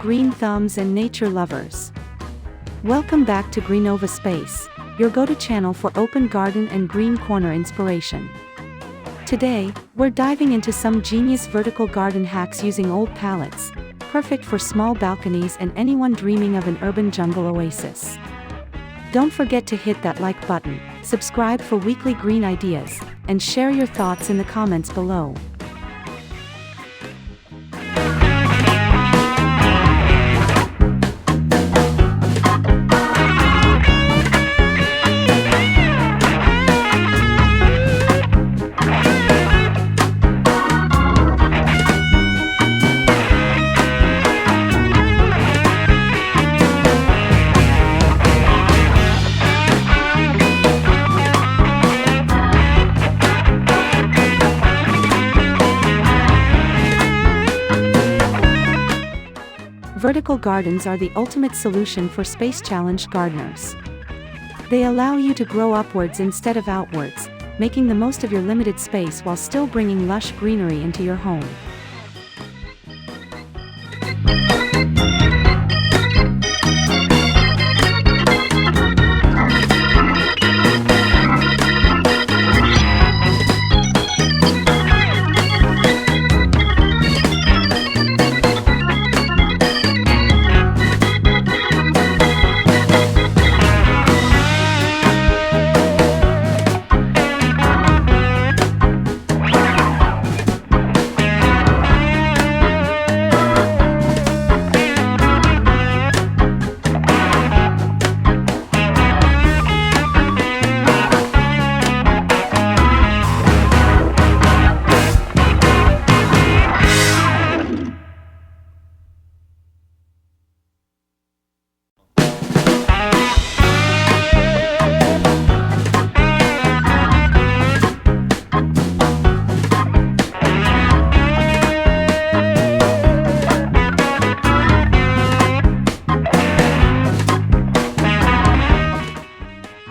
green thumbs and nature lovers. Welcome back to Greenova Space, your go-to channel for open garden and green corner inspiration. Today, we're diving into some genius vertical garden hacks using old pallets, perfect for small balconies and anyone dreaming of an urban jungle oasis. Don't forget to hit that like button, subscribe for weekly green ideas, and share your thoughts in the comments below. Vertical gardens are the ultimate solution for space-challenged gardeners. They allow you to grow upwards instead of outwards, making the most of your limited space while still bringing lush greenery into your home.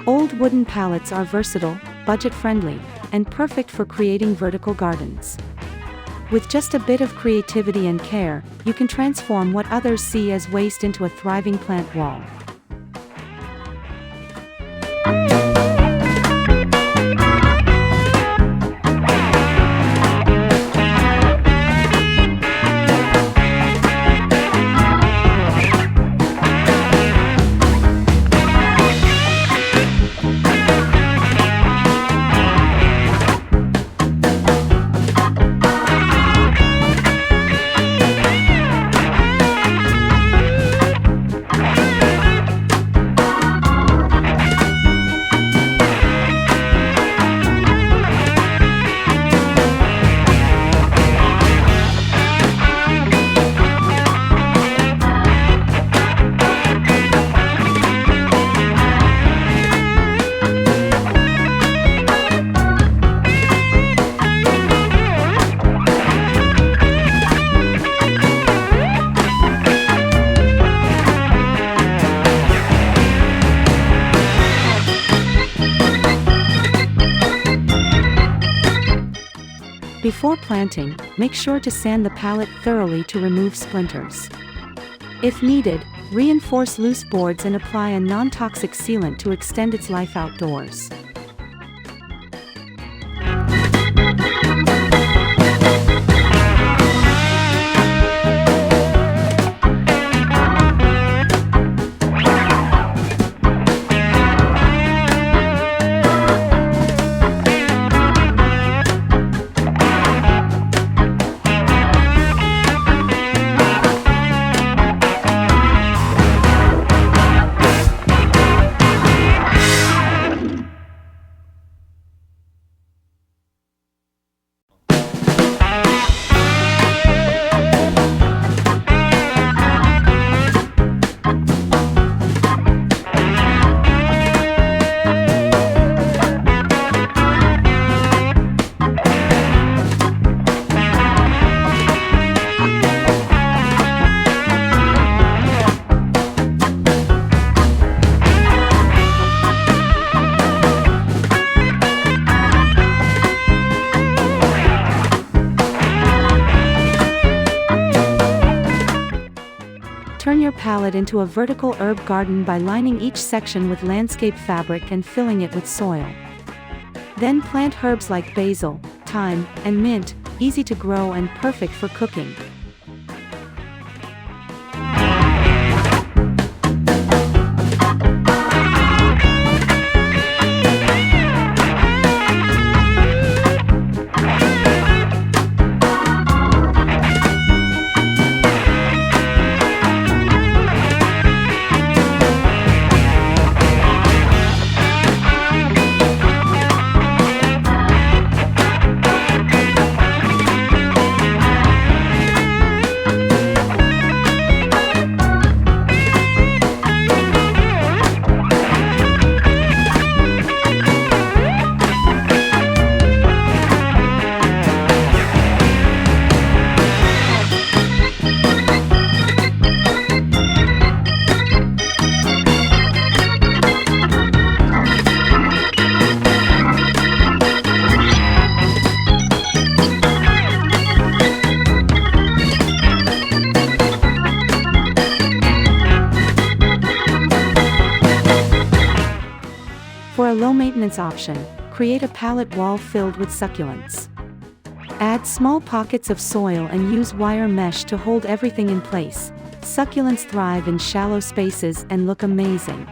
Old wooden pallets are versatile, budget-friendly, and perfect for creating vertical gardens. With just a bit of creativity and care, you can transform what others see as waste into a thriving plant wall. Before planting, make sure to sand the pallet thoroughly to remove splinters. If needed, reinforce loose boards and apply a non-toxic sealant to extend its life outdoors. pallet into a vertical herb garden by lining each section with landscape fabric and filling it with soil. Then plant herbs like basil, thyme, and mint, easy to grow and perfect for cooking. For a low-maintenance option, create a pallet wall filled with succulents. Add small pockets of soil and use wire mesh to hold everything in place. Succulents thrive in shallow spaces and look amazing.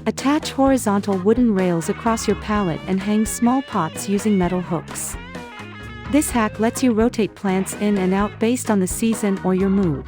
Attach horizontal wooden rails across your pallet and hang small pots using metal hooks. This hack lets you rotate plants in and out based on the season or your mood.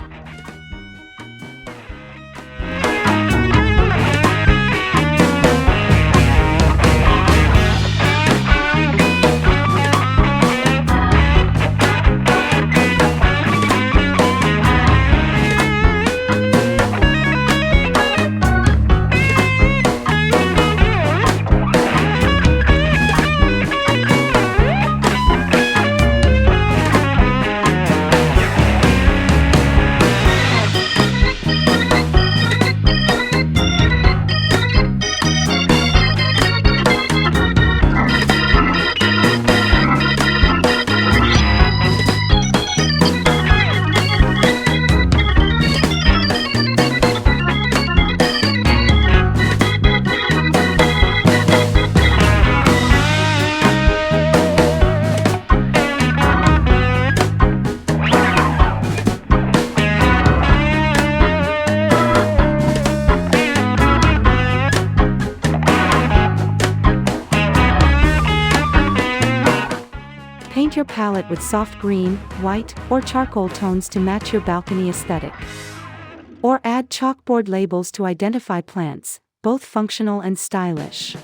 Paint your palette with soft green, white, or charcoal tones to match your balcony aesthetic. Or add chalkboard labels to identify plants, both functional and stylish.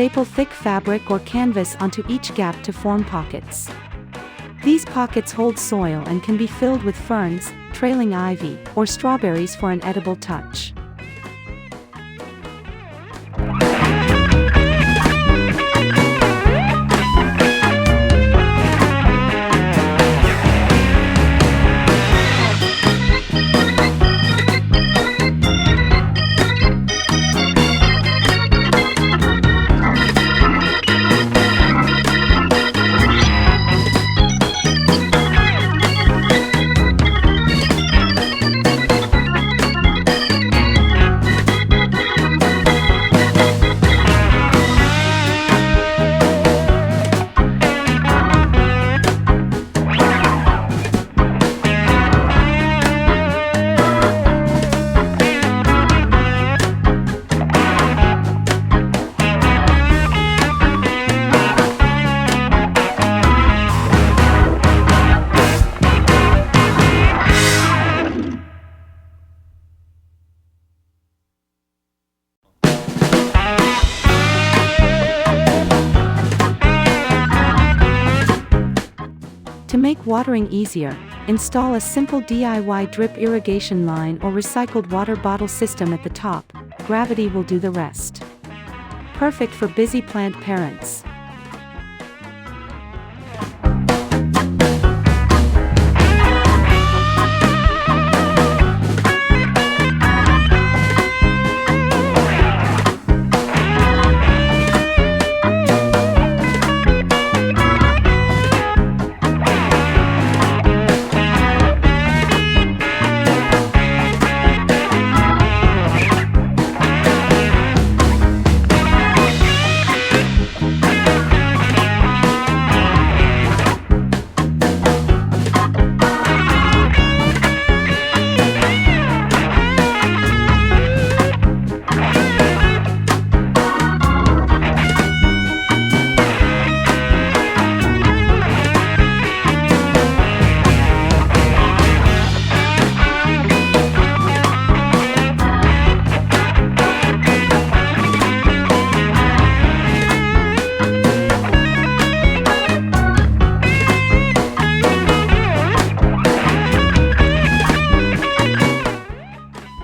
staple thick fabric or canvas onto each gap to form pockets. These pockets hold soil and can be filled with ferns, trailing ivy, or strawberries for an edible touch. To make watering easier, install a simple DIY drip irrigation line or recycled water bottle system at the top. Gravity will do the rest. Perfect for busy plant parents.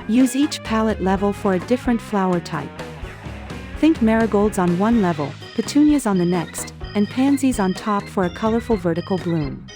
Use each pallet level for a different flower type. Think marigolds on one level, petunias on the next, and pansies on top for a colorful vertical bloom.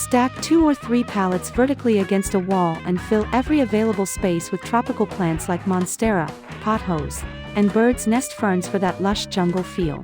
Stack 2 or 3 pallets vertically against a wall and fill every available space with tropical plants like monstera, pothos, and bird's nest ferns for that lush jungle feel.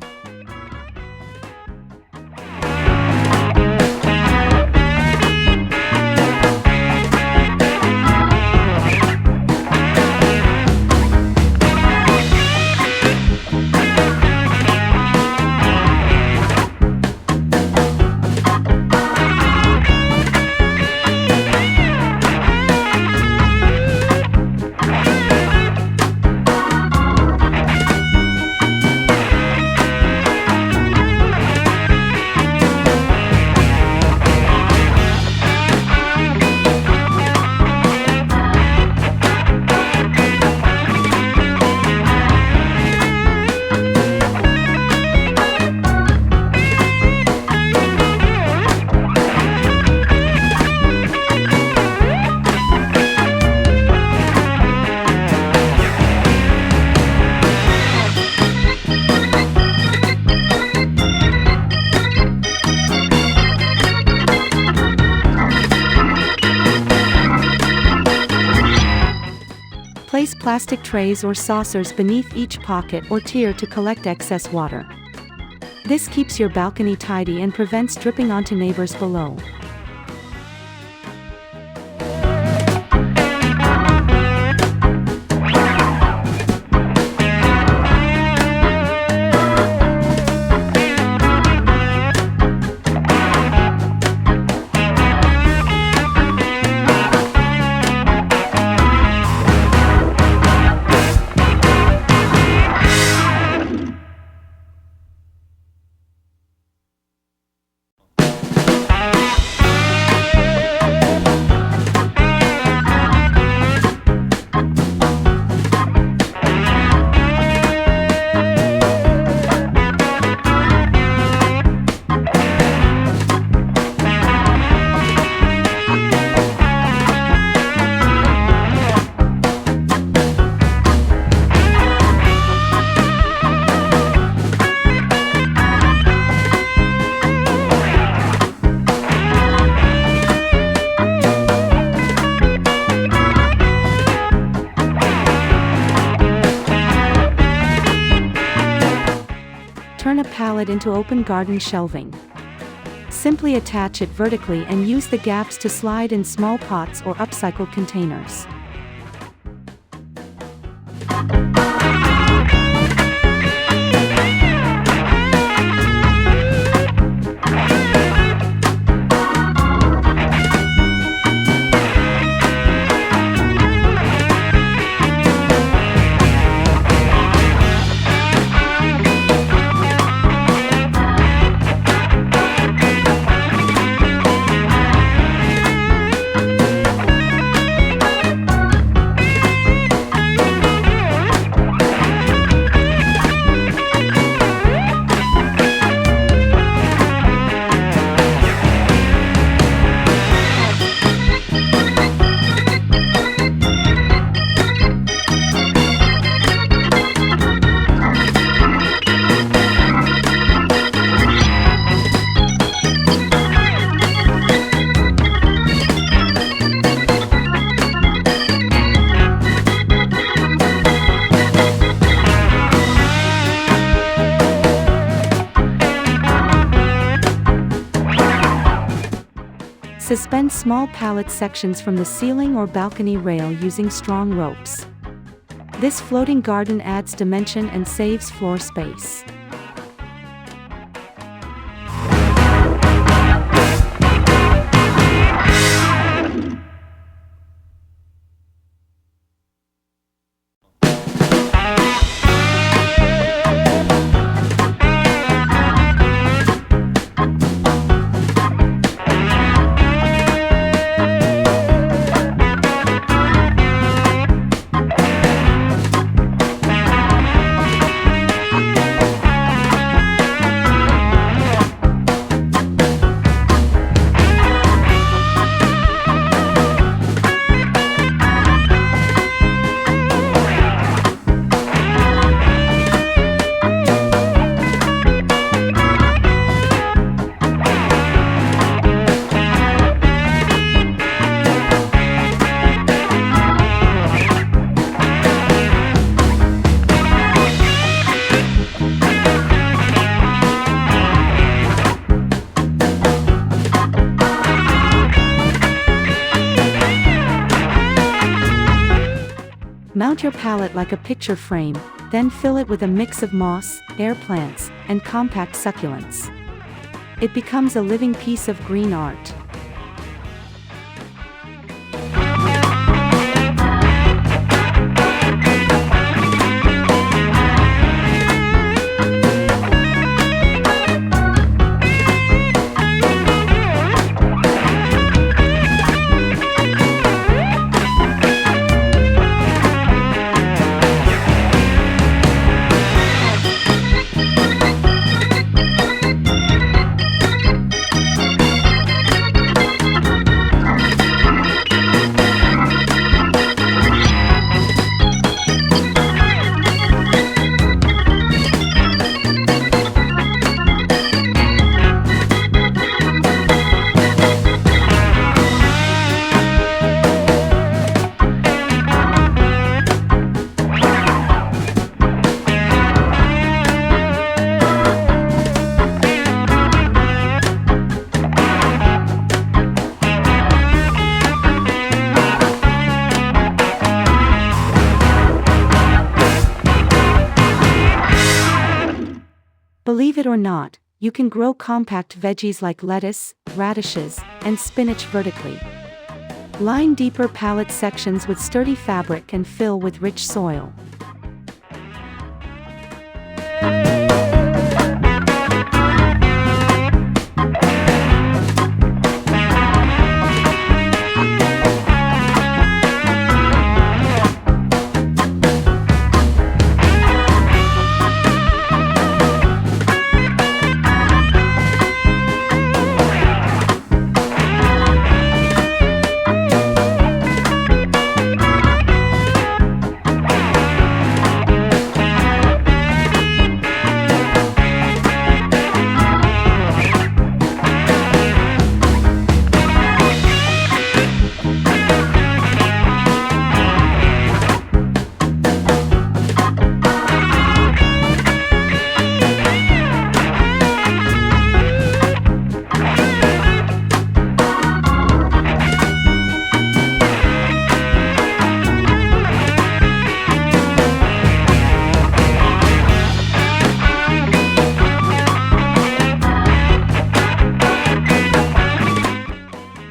Place plastic trays or saucers beneath each pocket or tier to collect excess water. This keeps your balcony tidy and prevents dripping onto neighbors below. Turn a pallet into open garden shelving. Simply attach it vertically and use the gaps to slide in small pots or upcycled containers. Suspend small pallet sections from the ceiling or balcony rail using strong ropes. This floating garden adds dimension and saves floor space. Mount your pallet like a picture frame, then fill it with a mix of moss, air plants, and compact succulents. It becomes a living piece of green art. Believe it or not, you can grow compact veggies like lettuce, radishes, and spinach vertically. Line deeper pallet sections with sturdy fabric and fill with rich soil.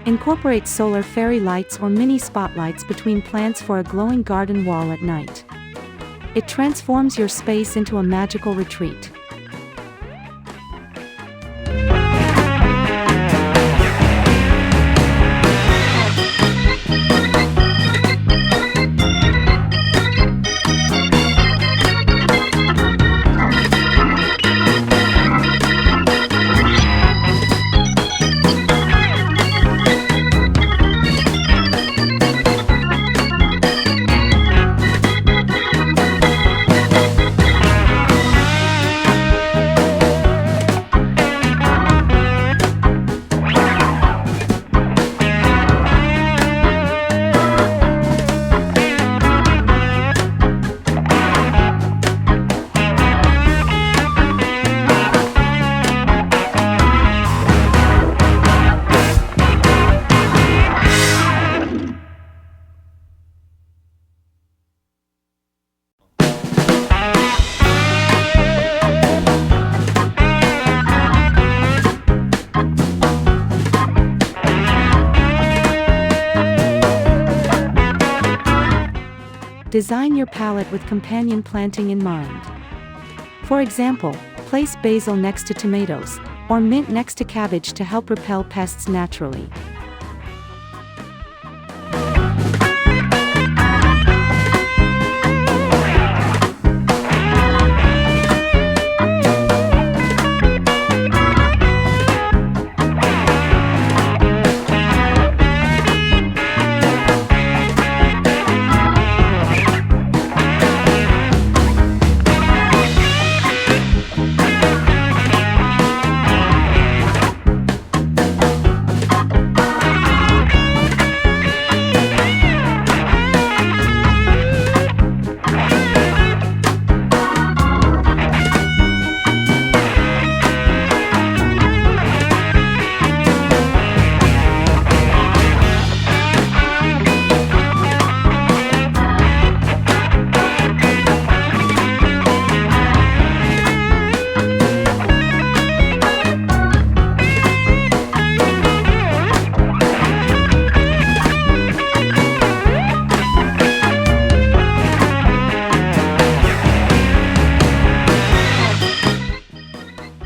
Incorporate solar fairy lights or mini spotlights between plants for a glowing garden wall at night. It transforms your space into a magical retreat. Design your palette with companion planting in mind. For example, place basil next to tomatoes, or mint next to cabbage to help repel pests naturally.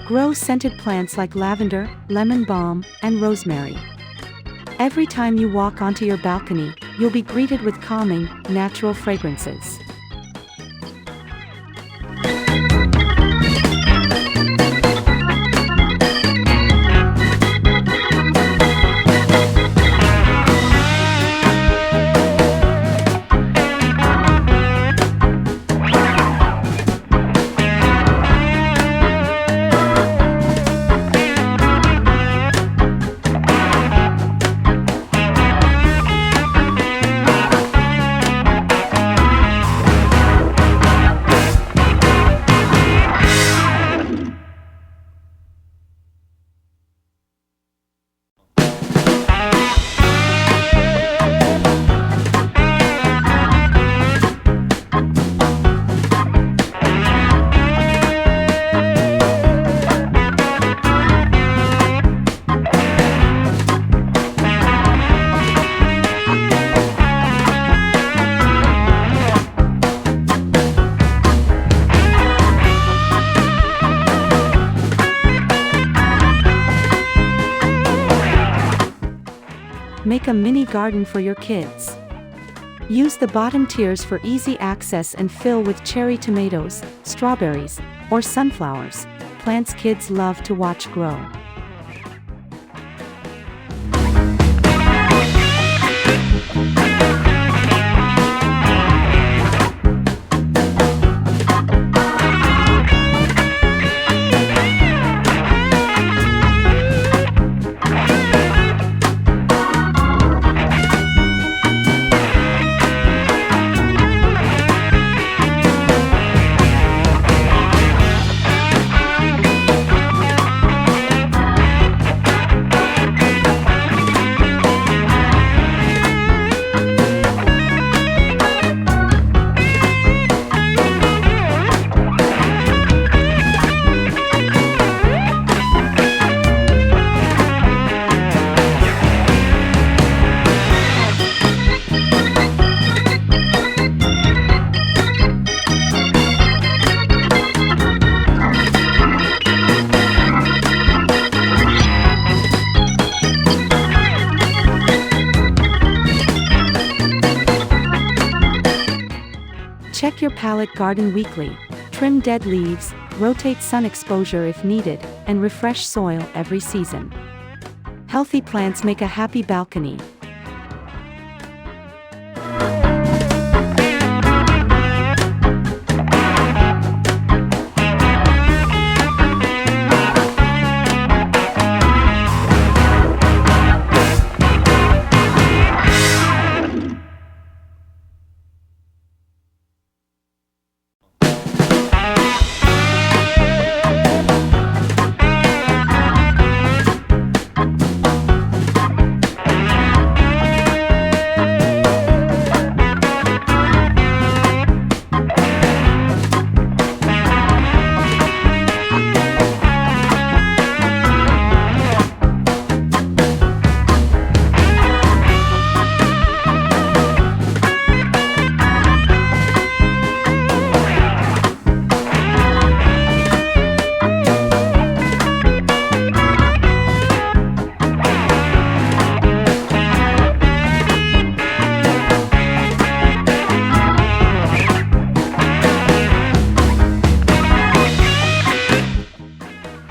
Grow scented plants like lavender, lemon balm, and rosemary. Every time you walk onto your balcony, you'll be greeted with calming, natural fragrances. Make a mini garden for your kids. Use the bottom tiers for easy access and fill with cherry tomatoes, strawberries, or sunflowers, plants kids love to watch grow. Check your pallet garden weekly, trim dead leaves, rotate sun exposure if needed, and refresh soil every season. Healthy plants make a happy balcony.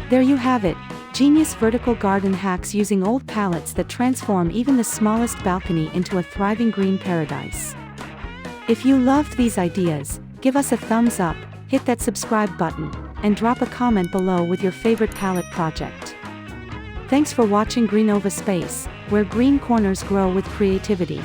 There you have it, genius vertical garden hacks using old pallets that transform even the smallest balcony into a thriving green paradise. If you loved these ideas, give us a thumbs up, hit that subscribe button, and drop a comment below with your favorite pallet project. Thanks for watching Greenova Space, where green corners grow with creativity.